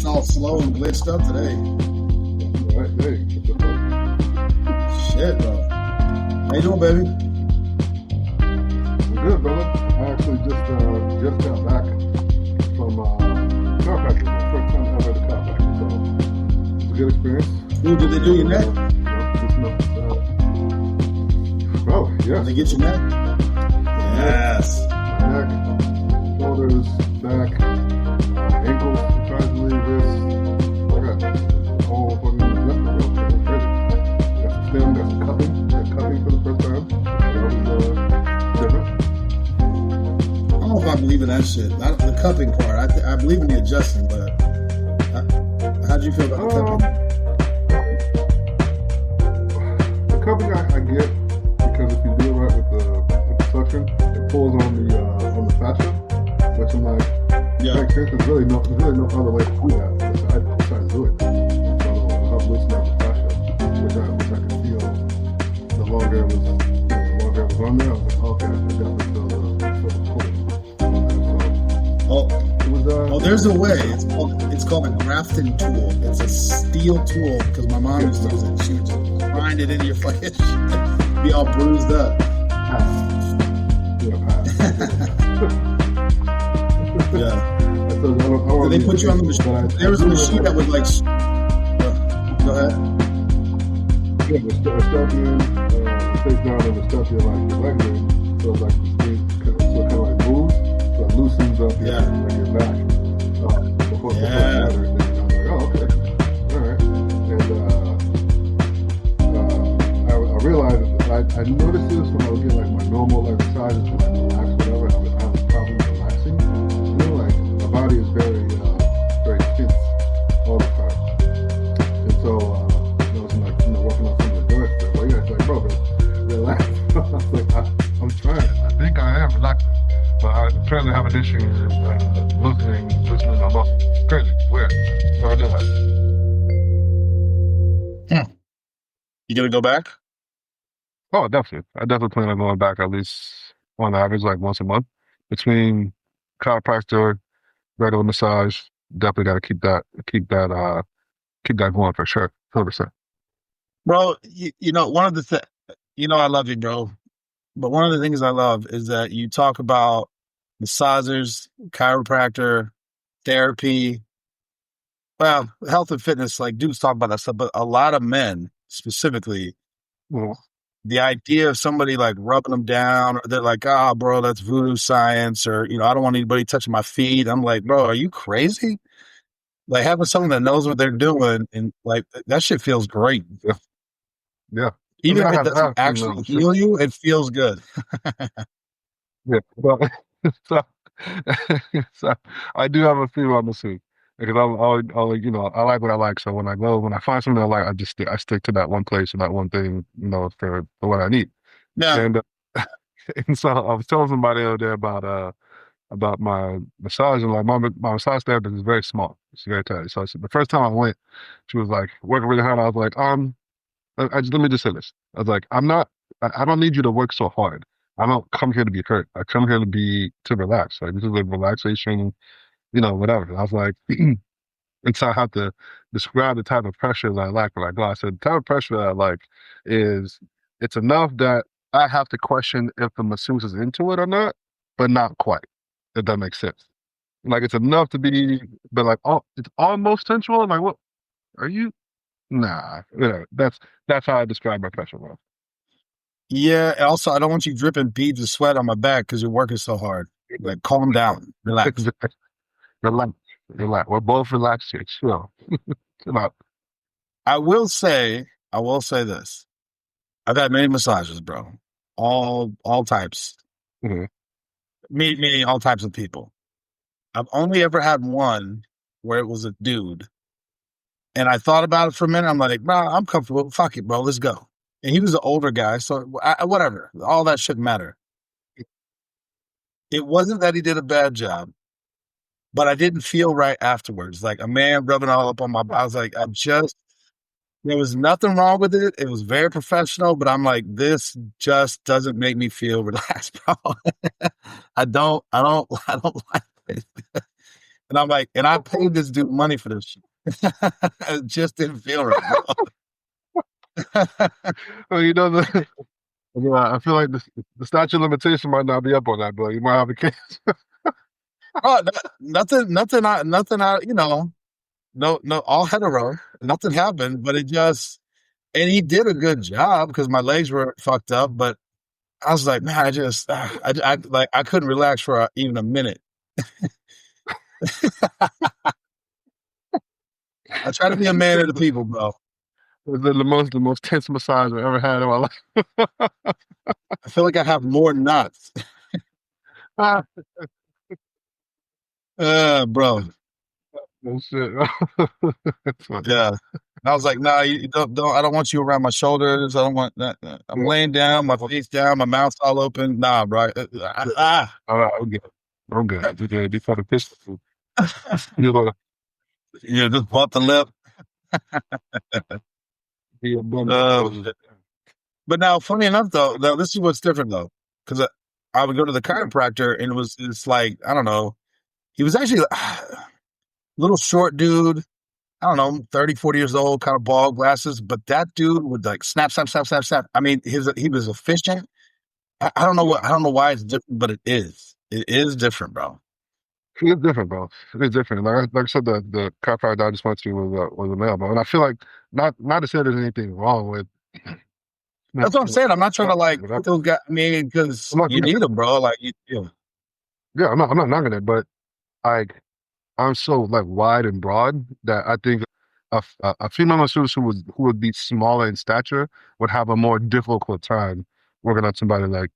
all slow and glitched up today. All right, hey, what's up? Shit, bro. How you doing, baby? I'm good, brother. I actually just got back from chiropractic. My first time ever at a chiropractor, so it's a good experience. Ooh, did they do your neck? Oh, yes. Did they get your neck? Yes. Neck, shoulders, back, ankles, surprisingly, wrists. I got all fucking adjustment. Crazy. Got some stem, got some cupping. Got cupping for the first time. That was different. I don't know if I believe in that shit. Not the cupping part. I believe in the adjusting, but how'd you feel about the cupping? The cupping I get because if you do it right with the suction, it pulls on the fascia, which I'm like, Yeah. makes sense. There's really no other way to do that besides do it. So it'll help loosen up the fascia, which I could feel the longer it was on there. I was like, okay, I definitely feel the pulling. Oh, there's a way. It's called a grafting tool. It's a steel tool because my mom used to use it. She would just grind it into your flesh, be all bruised up. Yeah. Did they put you on the machine? There was a machine that would like. Go ahead. Yeah, the scorpion face down and the scorpion like your leg ring, so like kind of like moves, so it loosens up your back. Before everything. I was like, oh, okay, all right. And I realized that I noticed this when I was getting like my normal exercises to like relax, whatever. I was probably relaxing. You know, like my body is very tense all the time, and so I was like, working on some of the joints stuff. Well, it's like, bro, relax. I was like, I'm trying. I think I am relaxing, but I apparently have an issue loosening my muscles. Crazy, weird. So I do that. You gonna go back? Oh, definitely. I definitely plan on going back at least on average, like once a month. Between chiropractor, regular massage, definitely got to keep that going for sure. 100%. Bro, one of the I love you, bro. But one of the things I love is that you talk about massagers, chiropractor, therapy, well, health and fitness, like dudes talk about that stuff, but a lot of men specifically, Well, the idea of somebody like rubbing them down, or they're like, oh, bro, that's voodoo science, or, I don't want anybody touching my feet. I'm like, bro, are you crazy? Like having someone that knows what they're doing and like that shit feels great. yeah. Even I if it have doesn't actually heal you, it feels good. Yeah, well, so, so I do have a female masseuse because I like what I like. So when I find something I like, I stick to that one place and that one thing, for what I need. Yeah. And and so I was telling somebody the other day about my massage, and like my massage therapist is very small. She's very tiny. So the first time I went, she was like working really hard. I was like, let me just say this. I was like, I don't need you to work so hard. I don't come here to be hurt. I come here to relax. Like this is like relaxation, whatever. And I was like, and so I have to describe the type of pressure that I like. Like, I said, the type of pressure that I like is it's enough that I have to question if the masseuse is into it or not, but not quite. If that makes sense. Like it's enough to be, but like, oh, it's almost sensual. I'm like, what? Are you? Nah, whatever. That's how I describe my pressure, bro. Yeah. Also, I don't want you dripping beads of sweat on my back because you're working so hard. Like, calm down, relax. Relax. We're both relaxed here. Chill. Chill out. I will say this. I've had many massages, bro. All types. Mm-hmm. Meaning all types of people. I've only ever had one where it was a dude. And I thought about it for a minute. I'm like, bro, I'm comfortable. Fuck it, bro. Let's go. And he was an older guy. So whatever. All that shouldn't matter. It wasn't that he did a bad job, but I didn't feel right afterwards. Like a man rubbing all up on my body. I was like, there was nothing wrong with it. It was very professional, but I'm like, this just doesn't make me feel relaxed, bro. I don't like it. And I'm like, and I paid this dude money for this shit. It just didn't feel right, bro. Well, you know yeah, I feel like the statute of limitation might not be up on that, but you might have a case. Oh, nothing. No, all hetero. Nothing happened, but it just, and he did a good job because my legs were fucked up. But I was like, man, I couldn't relax for even a minute. I try to be a man of the people, bro. The most tense massage I ever had in my life. I feel like I have more nuts, Ah, bro. oh shit. That's funny. Yeah. And I was like, nah, you don't. I don't want you around my shoulders. I don't want that. I'm Yeah. laying down, my face down, my mouth's all open. Nah, bro. All right, I'm good. I'm good. Okay, be fucking pissed. You're gonna Yeah, just bump the lip. be a bum. Shit. But now, funny enough, though, now this is what's different though, because I would go to the chiropractor and it's like I don't know. He was actually a little short dude. I don't know, 30, 40 years old, kind of bald glasses. But that dude would like snap, snap, snap, snap, snap. I mean, he was efficient. I don't know I don't know why it's different, but it is. It is different, bro. It's different, bro. It's different. Like I said, the chiropractor I just went to was a male, bro. And I feel like not to say there's anything wrong with That's what I'm saying. I'm not trying to like but put those guys. I mean, because I'm not, you need them, bro. Like, yeah, I'm not knocking it, but like I'm so like wide and broad that I think a female masseuse who would be smaller in stature would have a more difficult time working on somebody like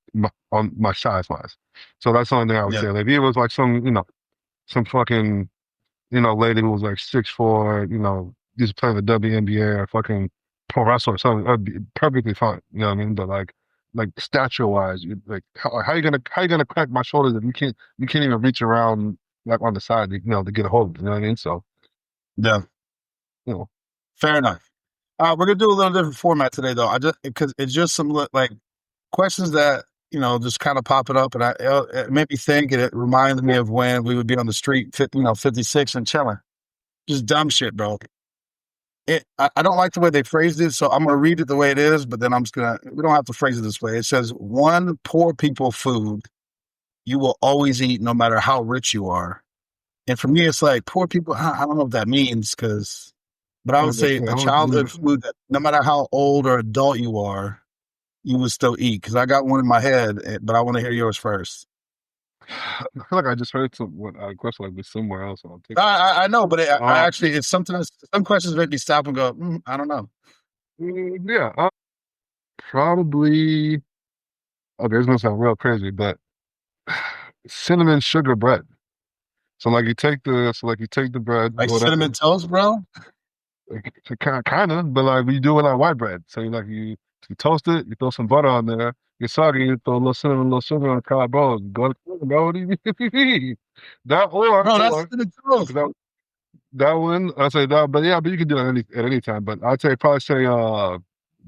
on my size wise. So that's the only thing I would yeah, say. Like if it was like some fucking lady who was like 6'4", used to play in the WNBA or fucking pro wrestler or something, that'd be perfectly fine. You know what I mean? But like stature wise, like how you gonna crack my shoulders if you can't even reach around like on the side, to get a hold of it, you know what I mean? So, yeah. you know, Fair enough. We're gonna do a little different format today, though. I just because it's just some like questions that just kind of popping up, and it made me think, and it reminded me of when we would be on the street, 56 and chilling, just dumb shit, bro. I don't like the way they phrased it, so I'm gonna read it the way it is, but then I'm just gonna. We don't have to phrase it this way. It says, "One poor people food you will always eat, no matter how rich you are." And for me, it's like poor people. I don't know what that means, but I would say I a don't childhood food that no matter how old or adult you are, you would still eat. Because I got one in my head, but I want to hear yours first. I feel like I just heard a question like this somewhere else on TikTok. I know, but I Uh, actually, it's sometimes some questions make me stop and go, I don't know. yeah, probably. Okay, it's gonna sound real crazy, but cinnamon sugar bread. So like you take the bread, Like whatever. cinnamon toast, bro. Like, kind of, but like we do it on white bread. So you toast it, you throw some butter on there, you soggy, you throw a little cinnamon, a little sugar on the cob bro. Go to bro. What do you mean? That Bro, that's or cinnamon toast. that one, I say that, but yeah, but you can do it at any time. But I'd say probably say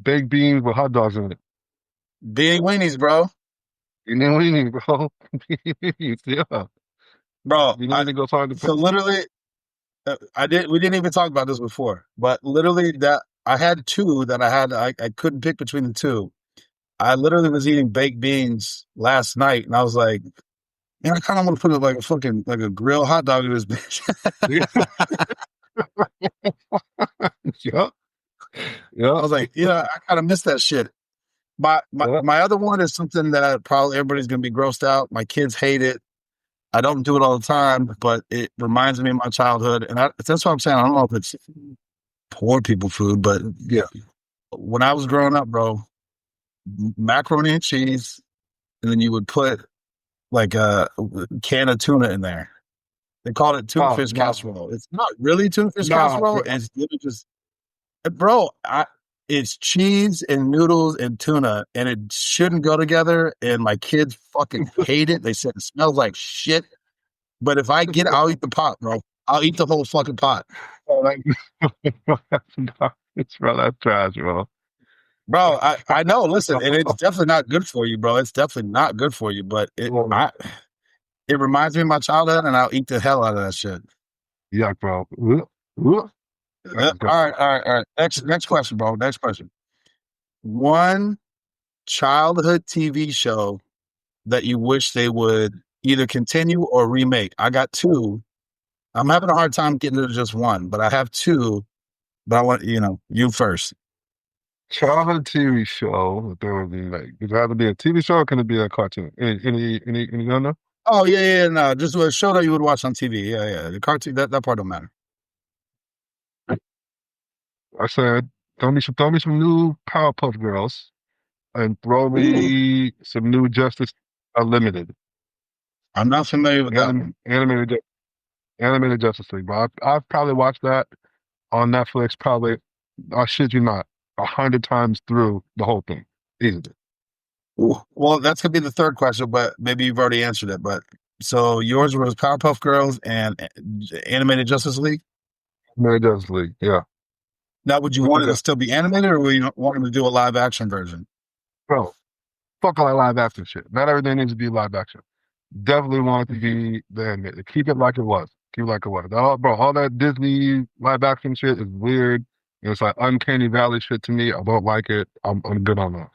baked beans with hot dogs in it. Big weenies, bro. You know what you need, bro. Yeah. Bro, You know when you go find the so literally, we didn't even talk about this before, but literally that I had two that I couldn't pick between the two. I literally was eating baked beans last night, and I was like, man, I kind of want to put it like a fucking like a grilled hot dog in this bitch. yeah. Yeah. I Yeah. was like, I kind of miss that shit. My, my Yeah. my other one is something that probably everybody's gonna be grossed out. My kids hate it. I don't do it all the time, but it reminds me of my childhood, and that's what I'm saying. I don't know if it's poor people food, but Yeah. when I was growing up, bro, macaroni and cheese, and then you would put like a can of tuna in there. They called it tuna Oh, fish no. casserole. It's not really tuna fish Nah, casserole. bro. It's literally just, bro. It's cheese and noodles and tuna, and it shouldn't go together. And my kids fucking hate it. They said it smells like shit. But if I get it, I'll eat the pot, bro. I'll eat the whole fucking pot, Like, no, it's bro, that's trash, bro. bro. I know. Listen, and it's definitely not good for you, bro. It's definitely not good for you. But it reminds me of my childhood, and I'll eat the hell out of that shit. Yuck, bro. Ugh, ugh. That's All disgusting. right, all right, all right. Next question, bro. Next question. One childhood TV show that you wish they would either continue or remake. I got two. I'm having a hard time getting to just one, but I have two. But I want you first. Childhood TV show that there would be like, does it have to be a TV show or can it be a cartoon? Any, no, no? Oh yeah, yeah, no, just a show that you would watch on TV. Yeah, yeah. The cartoon that part don't matter. I said, throw me some new Powerpuff Girls and throw Ooh, me some new Justice Unlimited. I'm not familiar with that one. Animated Justice League. But I've probably watched that on Netflix, probably, I shit you not, 100 times through the whole thing. Easily. Ooh. Well, that's gonna be the third question, but maybe you've already answered it. But so yours was Powerpuff Girls and Animated Justice League. Animated Justice League, yeah. Now, would you What you want it to got? still be animated, or would you want them to do a live action version? Bro, fuck all that live action shit. Not everything needs to be live action. Definitely want it to be the animated. Keep it like it was. Keep it like it was. All that Disney live action shit is weird. It's like uncanny valley shit to me. I don't like it. I'm good on that.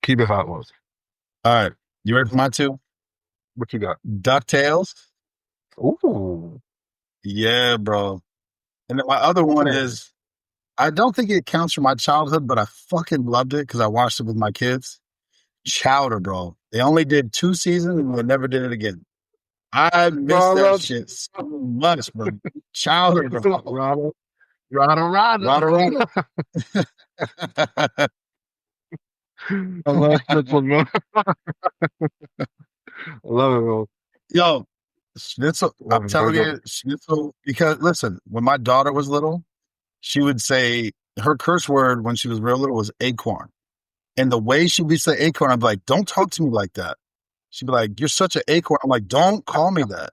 Keep it how it was. All right, you ready for my two? What you got? DuckTales. Ooh. Yeah, bro. And then my other one Man. is I don't think it counts for my childhood, but I fucking loved it because I watched it with my kids. Chowder, bro. They only did 2 seasons and they never did it again. I miss Bro, I that love shit so much, bro. Chowder, bro. Rada, Rada, Rada. Rada, rada. I love that one, bro. I love it, bro. Yo, Schnitzel, I'm Love it. Very telling good. you, Schnitzel, because listen, when my daughter was little, she would say her curse word when she was real little was acorn. And the way she would say acorn, I'd be like, don't talk to me like that. She'd be like, you're such an acorn. I'm like, don't call me that.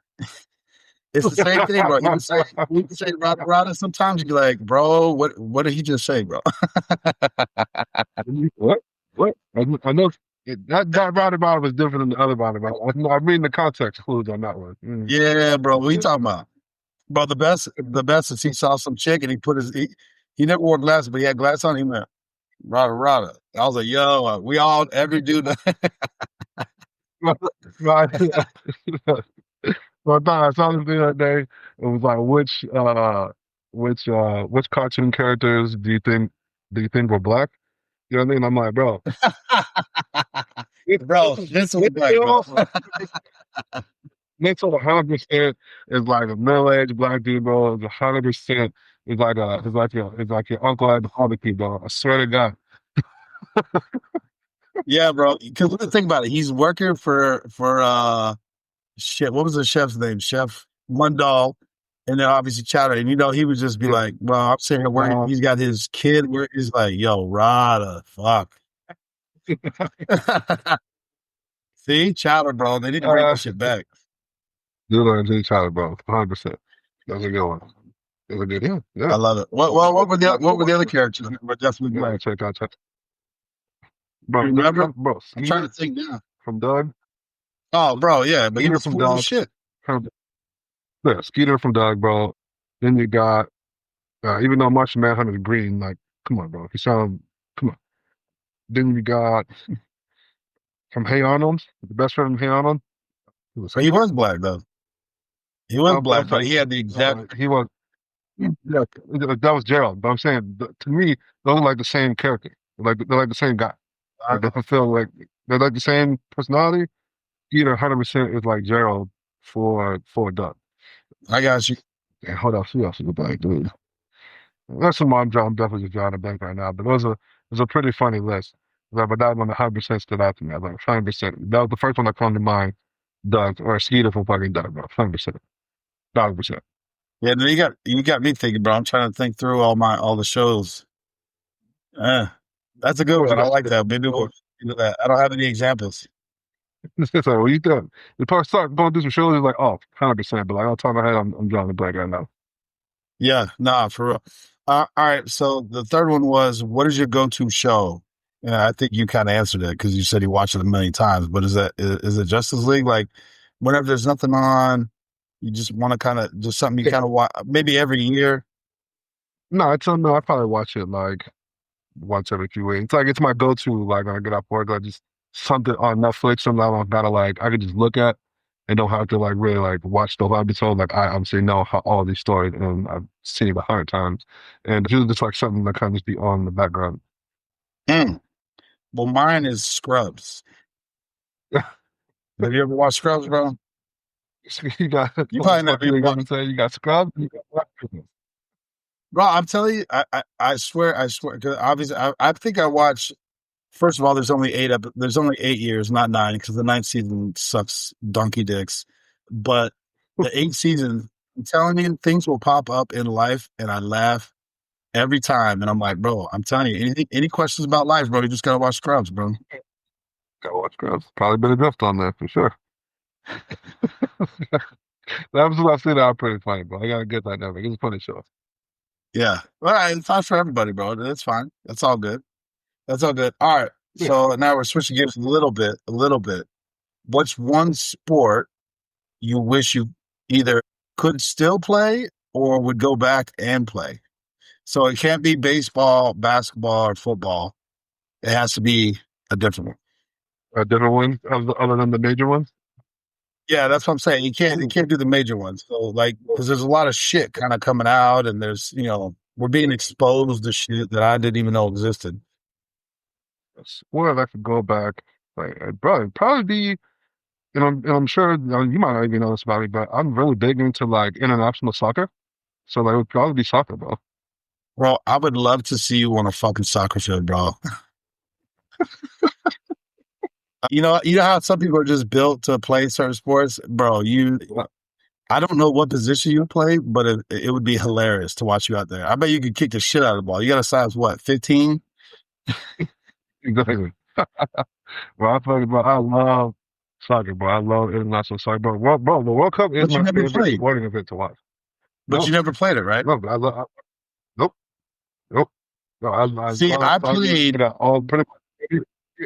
It's the same thing, bro. You can say rada rada. Sometimes you'd be like, bro, what did he just say, bro? What? What? I know that roundabout was different than the other roundabout. I'm reading the context clues on that one. Mm. Yeah, bro. What you talking about? Bro, the best is he saw some chick and he never wore glasses, but he had glasses on. He went, rada rada. I was like, yo, we all, every dude. Right. So I saw this the other day. It was like which cartoon characters do you think were black? You know what I mean? I'm like, bro, Bro, this was black, bro. Mitchell 100% is like a middle-aged black dude, bro. It's 100% is like your uncle at the barbecue, bro. I swear to God. Yeah, bro. Because think about it. He's working for shit. What was the chef's name? Chef Mundal. And then obviously Chowder. And he would just be Yeah. like, well, I'm sitting here working. He's got his kid where he's like, yo, Rada, fuck. See, Chowder, bro. They need to bring that uh, shit back. Dude, I'm Chowder, bro. 100%. That's a good one. That's a good, yeah, I yeah. love it. What were the other characters? We're definitely Yeah, black. check. Bro, You remember? bro, I'm trying to Skeeter think now. from Doug. Oh, bro, yeah, but he Skeeter was from smooth as Doug. shit. From, yeah, Skeeter from Doug, bro. Then you got, even though Martian Manhunter is green, like, come on, bro. Come on. Then you got from Hey Arnold, the best friend from Hey Arnold. It was But he Skeeter. was black though. He was I'm black, but sorry. he had the He was, yeah, that was Gerald. But I'm saying, to me, those are like the same character. They're like the same guy. I, Like they fulfill like they're like the same personality. Either 100% is like Gerald for Doug. I got you. And hold on, who else is black dude? That's some I'm definitely just drawing a blank right now. But it was a pretty funny list. But that one 100% stood out to me. I was like 100%. That was the first one that came to mind. Doug or Skeeter from fucking Doug, bro. 100%. 100%. Yeah, no, you got me thinking, bro. I'm trying to think through all the shows. Eh, that's a good one. I like that. Maybe we'll do that. I don't have any examples. So what you doing? The part start going through some shows is like, oh, 100%. But like, on top of my head, I'm drawing a blank right now. Yeah, nah, for real. All right. So the third one was, what is your go-to show? Yeah, I think you kind of answered it because you said you watched it a million times. But is it Justice League? Like, whenever there's nothing on, You just want to kind of just something you Yeah. kind of watch maybe every year. No, it's no. I probably watch it like once every few weeks. It's like it's my go-to. Like when I get off work, I just something on Netflix. Something I'm gotta like I can just look at and don't have to like really like watch the whole episode. Like I obviously know how all these stories and I've seen it 100 times. And it's usually just like something that kind of just be on in the background. Mm. Well, mine is Scrubs. Have you ever watched Scrubs, bro? So you got You what the probably fuck never you even gonna watched. say? You got Scrubs? You got what? Bro, I'm telling you, I swear, because obviously, I think I watched. First of all, there's only 8 years, not nine, because the ninth season sucks donkey dicks. But the eighth season, I'm telling you, things will pop up in life, and I laugh every time. And I'm like, bro, I'm telling you, any questions about life, bro? You just gotta watch Scrubs, bro. Gotta watch Scrubs. Probably been a drift on there for sure. The episodes I've seen are pretty funny, bro. I gotta get that now. It's a funny show. Yeah, well, it's not for everybody, bro. That's fine. That's all good. That's all good. All right. Yeah. So now we're switching gears a little bit. A little bit. What's one sport you wish you either could still play or would go back and play? So it can't be baseball, basketball, or football. It has to be a different one. A different one other than the major ones. Yeah, that's what I'm saying. You can't do the major ones. So like, because there's a lot of shit kind of coming out, and there's we're being exposed to shit that I didn't even know existed. Sport I could go back. Like, probably be. And I'm sure you might not even know this about me, but I'm really big into like international soccer. So like, it would probably be soccer, bro. Bro, I would love to see you on a fucking soccer field, bro. You know how some people are just built to play certain sports, bro. I don't know what position you play, but it would be hilarious to watch you out there. I bet you could kick the shit out of the ball. You got a size what, 15? Exactly. Well, I love soccer, bro. I love international soccer, bro. The World Cup is But you my never favorite played. sporting event to watch. But No, you never played it, right? no, but I love. Nope, nope. No, I See, love I soccer. played. Get out all pretty much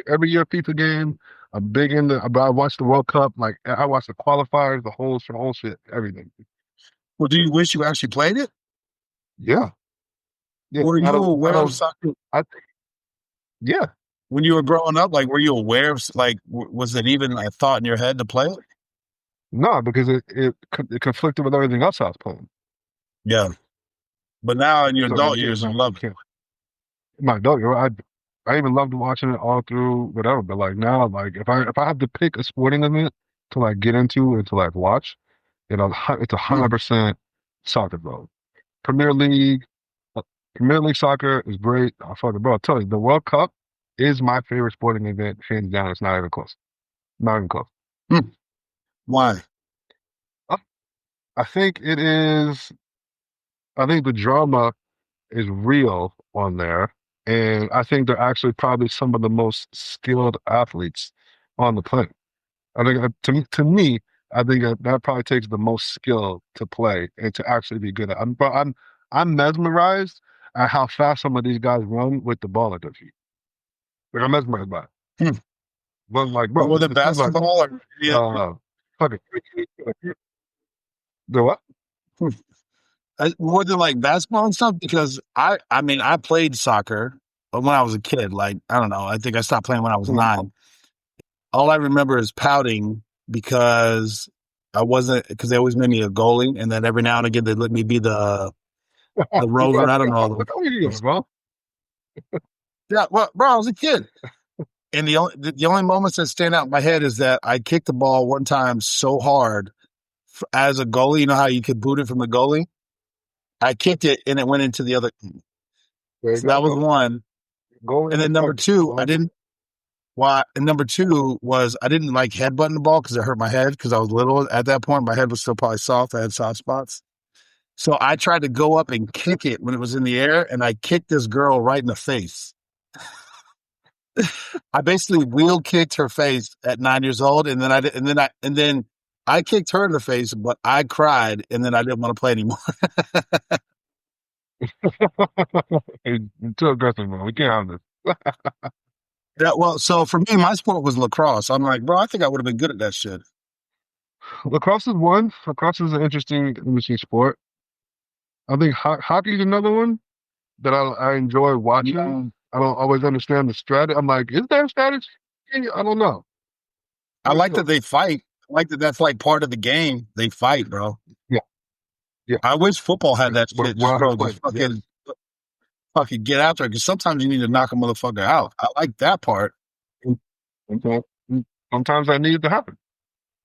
every year FIFA game. I'm big into. But I watch the World Cup. Like I watch the qualifiers, the whole shit, everything. Well, do you wish you actually played it? Yeah, yeah. Were Out you of out aware of of soccer I think yeah. when you were growing up? Like, were you aware of like, was it even a thought in your head to play it? No, because it conflicted with everything else I was playing. Yeah, but now in your So adult it's years, you not you love it. can't. My dog, I even loved watching it all through whatever. But like now, like if I have to pick a sporting event to like get into and to like watch, it's Hmm. 100% soccer, bro. Premier League, uh, Premier League soccer is great. I fucking bro, I tell you, the World Cup is my favorite sporting event, hands down. It's not even close. Not even close. Hmm. Why? I I think it is. I think the drama is real on there. And I think they're actually probably some of the most skilled athletes on the planet. I think to me, I think that probably takes the most skill to play and to actually be good at. I'm mesmerized at how fast some of these guys run with the ball at their feet. Like I'm mesmerized by it. Hmm. But like, But bro, with the this is like basketball, or yeah, uh fucking the what? more than like basketball and stuff, because I mean, I played soccer when I was a kid. Like, I don't know. I think I stopped playing when I was Hmm. 9. All I remember is pouting because I wasn't because they always made me a goalie, and then every now and again they let me be the rover. I don't know all Look how you doing, those. bro. Yeah, well, bro, I was a kid, and the only moments that stand out in my head is that I kicked the ball one time so hard as a goalie. You know how you could boot it from the goalie? I kicked it and it went into the other. There you So go, that was bro. one. Go in And the then number target. two, I Well, didn't. Why? And number two was I didn't like headbutting the ball because it hurt my head because I was little at that point. My head was still probably soft. I had soft spots. So I tried to go up and kick it when it was in the air, and I kicked this girl right in the face. I basically wheel kicked her face at 9 years old, and then I kicked her in the face, but I cried, and then I didn't want to play anymore. You're too aggressive, bro. We can't have this. Yeah, well, so for me, my sport was lacrosse. I'm like, bro, I think I would have been good at that shit. Lacrosse is one. Lacrosse is an interesting sport. I think hockey is another one that I enjoy watching. Yeah. I don't always understand the strategy. I'm like, is there a strategy? I don't know. I But, like that they fight. I like that that's like part of the game. They fight, bro. yeah, yeah, I wish football had yeah. that We're, shit. we're Just out here bro, just fighting. Yes. fucking get out there. Because sometimes you need to knock a motherfucker out. I like that part. And Sometimes, sometimes I need it to happen.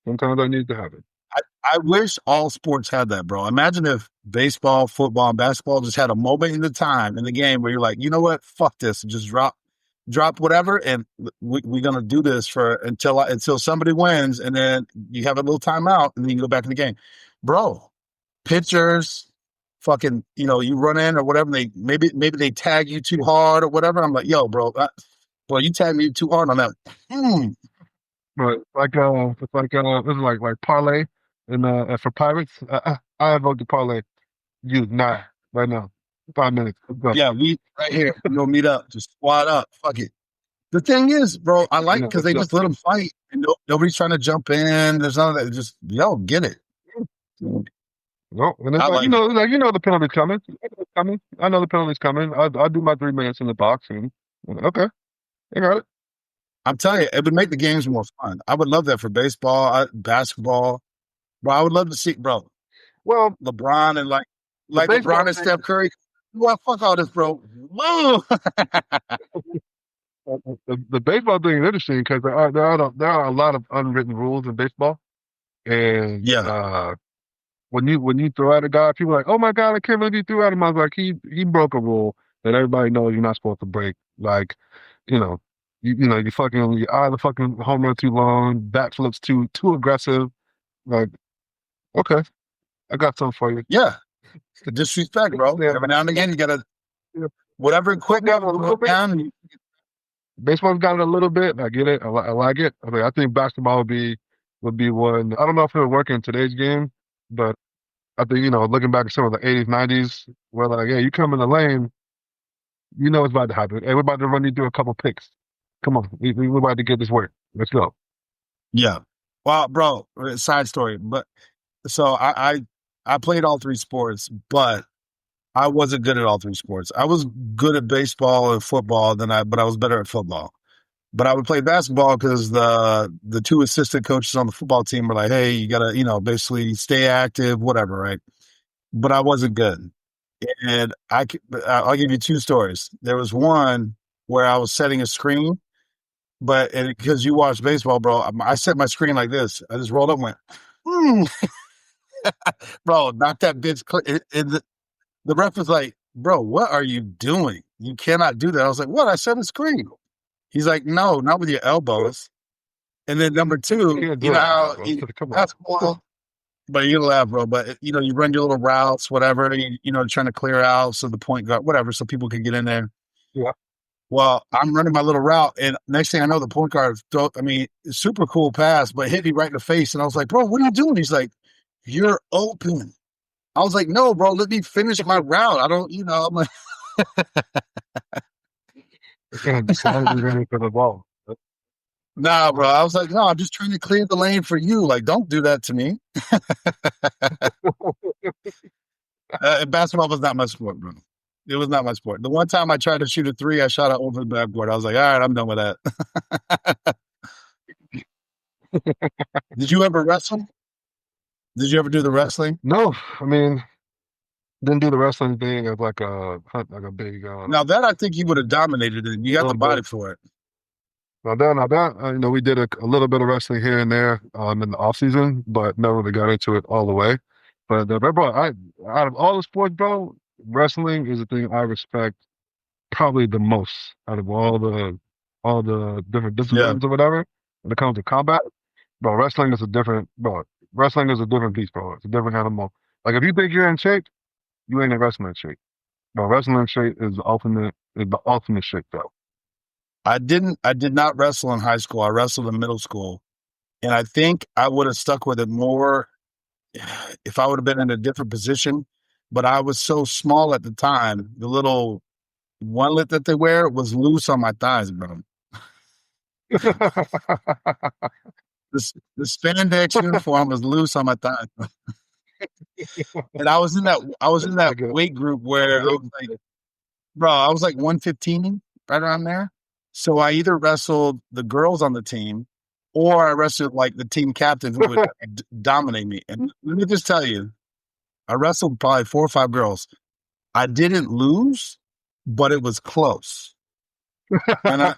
Sometimes I need it to happen. I, I wish all sports had that, bro. Imagine if baseball, football, and basketball just had a moment in the time in the game where you're like, you know what, fuck this, and just drop whatever, and we're gonna do this for until somebody wins, and then you have a little timeout, and then you can go back in the game, bro. Pitchers, fucking, you run in or whatever. Maybe they tag you too hard or whatever. I'm like, yo, bro, boy, you tagged me too hard on that. Hmm. But this is like parlay and for Pirates. I vote the parlay. You nah right now. 5 minutes. Let's go. Yeah, we right here. We gonna meet up, just squat up. Fuck it. The thing is, bro, I like Yeah, because let's they go. just let them fight, and nobody's trying to jump in. There's none of that. Just yo, get it. No, and it's I like it. like the penalty's coming. It's coming. I know the penalty's coming. I'll do my 3 minutes in the box and okay, I got it. I'm telling you, it would make the games more fun. I would love that for baseball, basketball, bro. I would love to see, bro, Well, LeBron and the like LeBron baseball and thing, Steph Curry. Well, fuck all this, bro. Woo! the baseball thing is interesting because there are a lot of unwritten rules in baseball, and Yeah, when you throw at a guy, people are like, oh my god, I can't believe you threw at him. I was like, he broke a rule that everybody knows you're not supposed to break. Like, you know, you either fucking home run too long, bat flips too aggressive. Like, okay, I got something for you. yeah. The disrespect, bro. Yeah, Every now and again, you gotta yeah. whatever Baseball's equipment got it you a put little bit. down. And Baseball's got it a little bit. I get it. I like it. I think basketball would be one. I don't know if it would work in today's game, but I think looking back at some of the '80s, '90s, where like, yeah, you come in the lane, you know what's about to happen. Hey, we're about to run you through a couple picks. Come on, we're about to get this work. Let's go. yeah. Well, bro, side story, but so I played all three sports, but I wasn't good at all three sports. I was good at baseball and football, but I was better at football. But I would play basketball because the two assistant coaches on the football team were like, "Hey, you gotta, basically stay active, whatever, right?" But I wasn't good, and I'll give you two stories. There was one where I was setting a screen, but because you watch baseball, bro, I set my screen like this. I just rolled up, and went, hmm. Bro, knock that bitch. And the ref was like, "Bro, what are you doing? You cannot do that." I was like, "What? I set a screen." He's like, "No, not with your elbows." And then number You two, can't you do know it like how that, bro. Come on. basketball, but you laugh, bro. But you run your little routes, whatever. Trying to clear out so the point guard, whatever, so people can get in there. Yeah. Well, I'm running my little route, and next thing I know, the point guard super cool pass, but hit me right in the face, and I was like, "Bro, what are you doing?" He's like, "You're open." I was like, "No, bro, let me finish my route. I don't, I'm like, You can't just be ready for the ball. nah, bro." I was like, "No, I'm just trying to clear the lane for you. Like, don't do that to me." Basketball was not my sport, bro. It was not my sport. The one time I tried to shoot a three, I shot it over the backboard. I was like, all right, I'm done with that. Did you ever wrestle? Did you ever do the wrestling? No, I mean, didn't do the wrestling thing as like a big Now that I think you would have dominated it. You got the little body bit. for it. Now that we did a little bit of wrestling here and there in the off season, but never really got into it all the way. But bro, out of all the sports, bro, wrestling is the thing I respect probably the most out of all the different Yeah. disciplines or whatever. When it comes to combat, bro, wrestling is a different beast, bro. It's a different animal. Like if you think you're in shape, you ain't in wrestling shape. Bro, wrestling shape is the ultimate shape, though. I did not wrestle in high school. I wrestled in middle school. And I think I would have stuck with it more if I would have been in a different position. But I was so small at the time. The little onelet that they wear was loose on my thighs, bro. the spandex uniform was loose on my thigh, and I was in that Like a weight group where I was like, bro, I was like 115, right around there. So I either wrestled the girls on the team, or I wrestled like the team captain who would dominate me. And let me just tell you, I wrestled probably 4 or 5 girls. I didn't lose, but it was close. And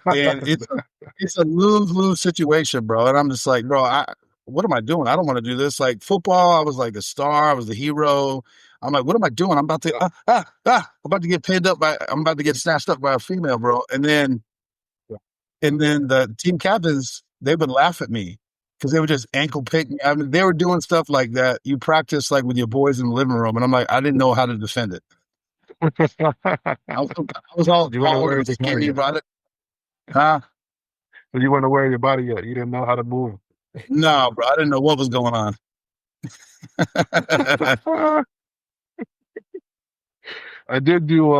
it's a lose lose situation, bro. And I'm just like, bro, what am I doing? I don't want to do this. Like football, I was like the star, I was the hero. I'm like, what am I doing? I'm about to get pinned up by, I'm about to get snatched up by a female, bro. And then the team captains, they would laugh at me because they would just ankle pick me. I mean, they were doing stuff like that. You practice like with your boys in the living room, and I'm like, I didn't know how to defend it. I was all you weren't tall aware and of your body skinny yet. about it. Huh? You weren't aware of your body yet. You didn't know how to move. No, bro, I didn't know what was going on. I did do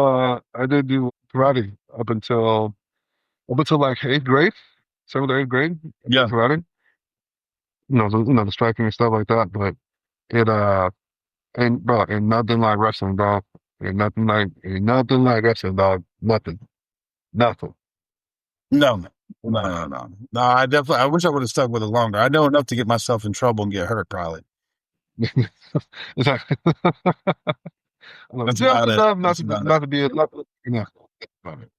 karate up until like eighth grade, seventh or eighth grade. I did Yeah. karate. The striking and stuff like that. But it ain't bro, ain't nothing like wrestling, dog. Ain't nothing like wrestling, dog. Nothing. No, no. I wish I would have stuck with it longer. I know enough to get myself in trouble and get hurt, probably. It's like, That's just about it. enough not That's to about it. not to be enough. Enough. About it.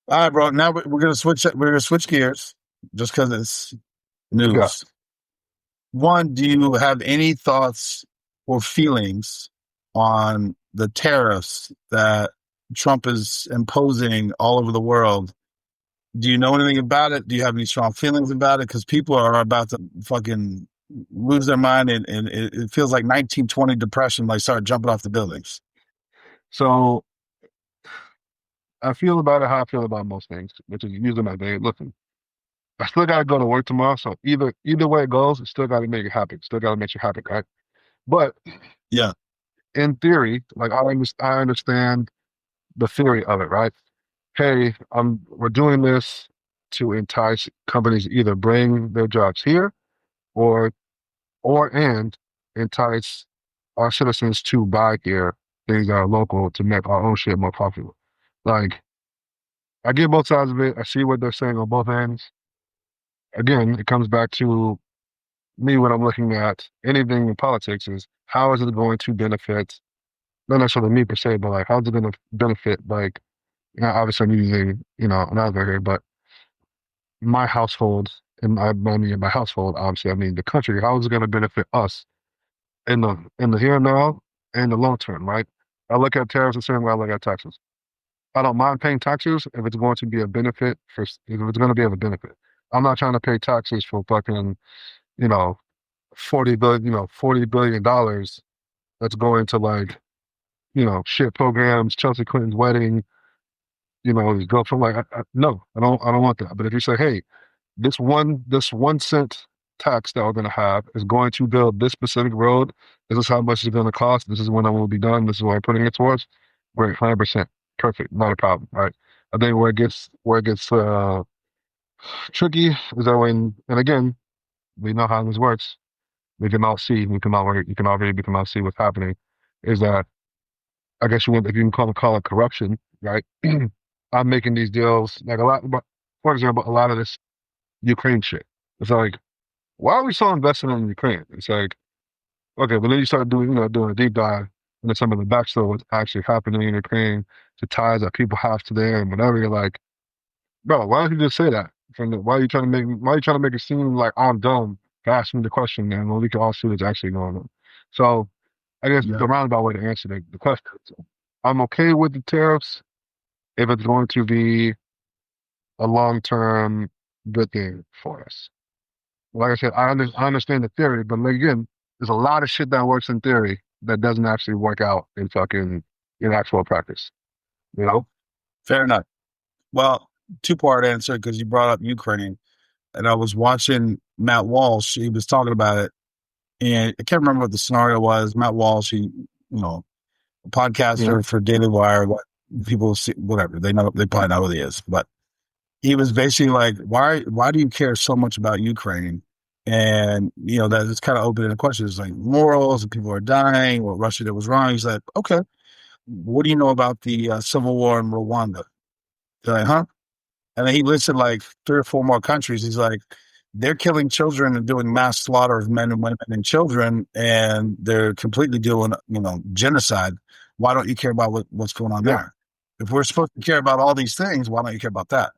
All right, bro. Now we're gonna switch. We're gonna switch gears, just because it's Yeah. news. One, do you have any thoughts or feelings on the tariffs that Trump is imposing all over the world? Do you know anything about it? Do you have any strong feelings about it? Because people are about to fucking lose their mind, and it feels like 1920 depression, like start jumping off the buildings. So I feel about it how I feel about most things, which is using my day. Listen, I still gotta go to work tomorrow, so either way it goes, it still gotta make you happy. Still gotta make you happy, right? But Yeah, in theory, like I understand the theory of it, right? Hey, we're doing this to entice companies to either bring their jobs here or and entice our citizens to buy here things that are local to make our own shit more popular. Like I get both sides of it. I see what they're saying on both ends. Again, it comes back to me when I'm looking at anything in politics is how is it going to benefit not necessarily me per se, but like how's it going to benefit like obviously I'm using another here, but my household and I mean my household obviously I mean the country. How is it going to benefit us in the here and now and the long term, right? I look at tariffs the same way I look at taxes. I don't mind paying taxes if it's going to be a benefit if it's going to be of a benefit. I'm not trying to pay taxes for fucking you know 40 billion dollars that's going to like shit programs, Chelsea Clinton's wedding, his girlfriend. Like, no, I don't want that. But if you say, hey, this 1 cent tax that we're going to have is going to build this specific road. This is how much it's going to cost. This is when it will be done. This is what I'm putting it towards. Great, 100%, perfect, not a problem. Right. I think where it gets tricky is that and again, we know how this works. We can all see what's happening. Is that I guess if you can call it corruption, right? I'm making these deals like a lot. For example, a lot of this Ukraine shit. It's like, why are we so invested in Ukraine? It's like, okay, but then you start doing a deep dive into some of the backstory, what's actually happening in Ukraine, the ties that people have to there, and whatever. You're like, bro, why don't you just say that? Why are you trying to make it seem like I'm dumb for asking me the question, man? When we can all see what's actually going on. So I guess yeah, the roundabout way to answer the question. I'm okay with the tariffs if it's going to be a long-term good thing for us. Like I said, I understand the theory, but like, again, there's a lot of shit that works in theory that doesn't actually work out in actual practice. You know? fair enough. Well, two-part answer because you brought up Ukraine, and I was watching Matt Walsh. He was talking about it, and I can't remember what the scenario was. Matt Walsh, a Yeah. podcaster for Daily Wire. What people see, whatever they probably know who he is, but he was basically like, why do you care so much about Ukraine? And that is kind of opening the questions like morals and people are dying. What Russia did was wrong. He's like, okay, what do you know about the civil war in Rwanda? They're like, huh? And then he listed like three or four more countries. He's like, they're killing children and doing mass slaughter of men and women and children, and they're completely doing, genocide. Why don't you care about what's going on Yeah. there? If we're supposed to care about all these things, why don't you care about that?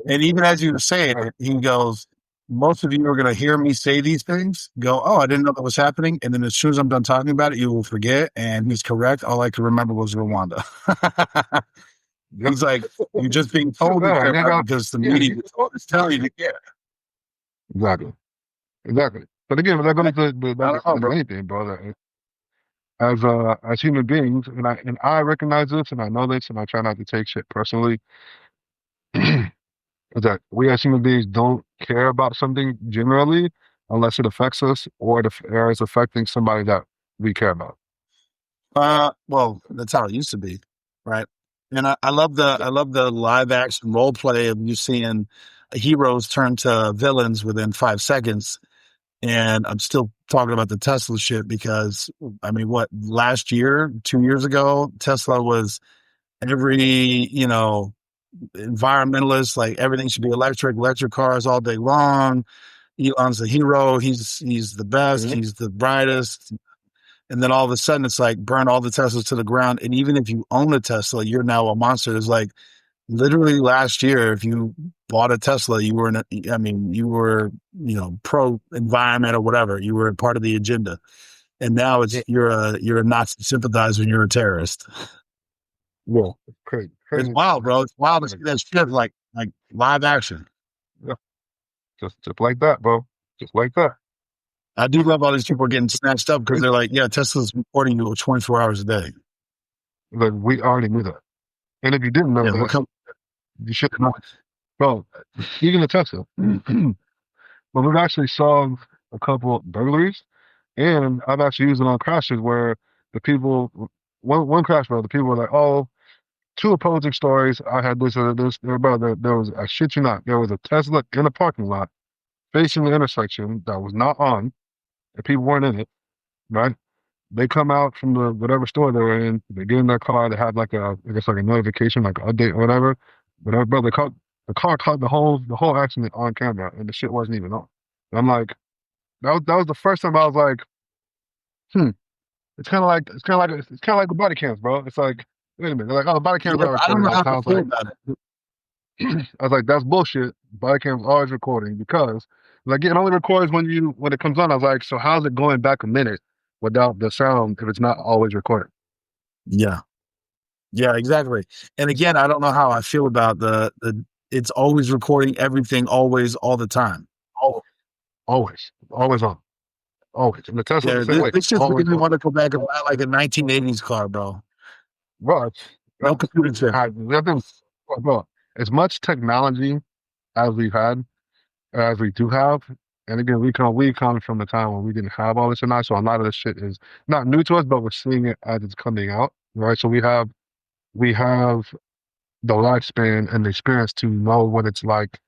And even as you were saying it, he goes, most of you are going to hear me say these things, go, oh, I didn't know that was happening. And then as soon as I'm done talking about it, you will forget. And he's correct. All I can remember was Rwanda. Yep. He's like, you're just being told to Yeah, care and then, about it because the media is telling you to care. exactly. Exactly. But again, we're not going to I don't know, bro. anything, brother. As human beings, and I recognize this, and I know this, and I try not to take shit personally. Is that we as human beings don't care about something generally unless it affects us or it's affecting somebody that we care about. Well, that's how it used to be, right? And I love the live action role play of you seeing heroes turn to villains within 5 seconds. And I'm still talking about the Tesla shit because I mean, what last year, 2 years ago, Tesla was every environmentalist like everything should be electric cars all day long. Elon's the hero. He's the best. Mhm. He's the brightest. And then all of a sudden, it's like burn all the Teslas to the ground. And even if you own a Tesla, you're now a monster. It's like literally last year, if you bought a Tesla, you were I mean, you were, pro environment or whatever. You were part of the agenda. And now Yeah. you're a Nazi sympathizer and you're a terrorist. Yeah. It's crazy. It's Crazy. wild, bro. It's wild to see Crazy. that shit like live action. Yeah. Just like that, bro. Just like that. I do love all these people getting snatched up because Crazy. they're like, yeah, Tesla's recording you 24 hours a day. Like we already knew that. And if you didn't know Yeah, what that, come? you should know. Bro, even the Tesla. But we've actually solved a couple burglaries, and I've actually used it on crashes where the people, one crash, bro, the people were like, "Oh, two opposing stories. I had this and this." Bro, there was, I shit you not, there was a Tesla in a parking lot facing the intersection that was not on, and people weren't in it. Right? They come out from the whatever store they were in. They get in their car. They have like I guess like a notification, like an update or whatever. Whatever, bro. The car caught the whole accident on camera, and the shit wasn't even on. And I'm like. That was the first time I was like, hmm. It's kind of like the body cams, bro. It's like, wait a minute. They're like, oh, the body cam's Yeah, not I don't recording. know I how was, to I was feel like, about it. I was like, that's bullshit. Body cam's always recording because, like, it only records when it comes on. I was like, so how's it going back a minute without the sound if it's not always recording? Yeah, yeah, exactly. And again, I don't know how I feel about the. It's always recording everything, always, all the time. Oh, always on, always. And the Tesla's the Yeah, same way, this just always makes me on. want to go back and buy like a 1980s car, bro. Bro, No computer chip. nothing, bro. As much technology as we've had. As we do have. And again, we come from the time when we didn't have all this or not. So a lot of this shit is not new to us, but we're seeing it as it's coming out, right? So we have the lifespan and the experience to know what it's like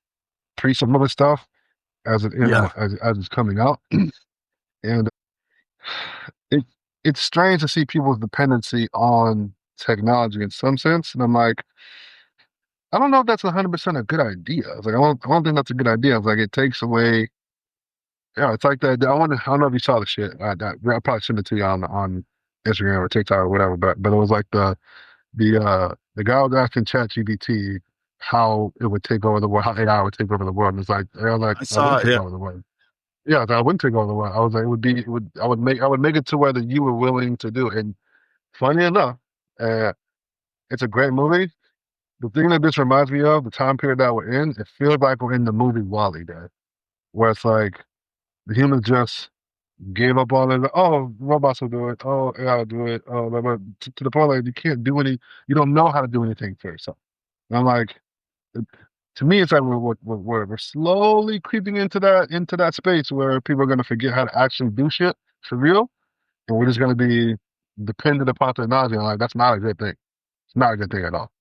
pre some of the stuff as it Yeah, as it's coming out, and it it's strange to see people's dependency on technology in some sense. And I'm like, I don't know if that's 100% a good idea. I was like, I don't think that's a good idea. I was like, it takes away. Yeah, it's like that. I don't know if you saw the shit. I probably sent it to you on Instagram or TikTok or whatever. But it was like the guy was asking ChatGPT how it would take over the world, how AI would take over the world. And it's like they're like, I I wouldn't saw it. take Yeah, over the world. Yeah, I wouldn't take over the world. I was like, it would. I would make it to where that you were willing to do it. And funny enough, uh, it's a great movie. The thing that this reminds me of, the time period that we're in, it feels like we're in the movie Wall-E, Dad, where it's like the humans just gave up on it. Oh, robots will do it. Oh, AI will do it. Oh, blah, blah, to the point like you can't do any. You don't know how to do anything for yourself. And I'm like, it- to me, it's like we're slowly creeping into that space where people are gonna forget how to actually do shit for real, and we're just gonna be dependent upon technology. And like that's not a good thing. It's not a good thing at all.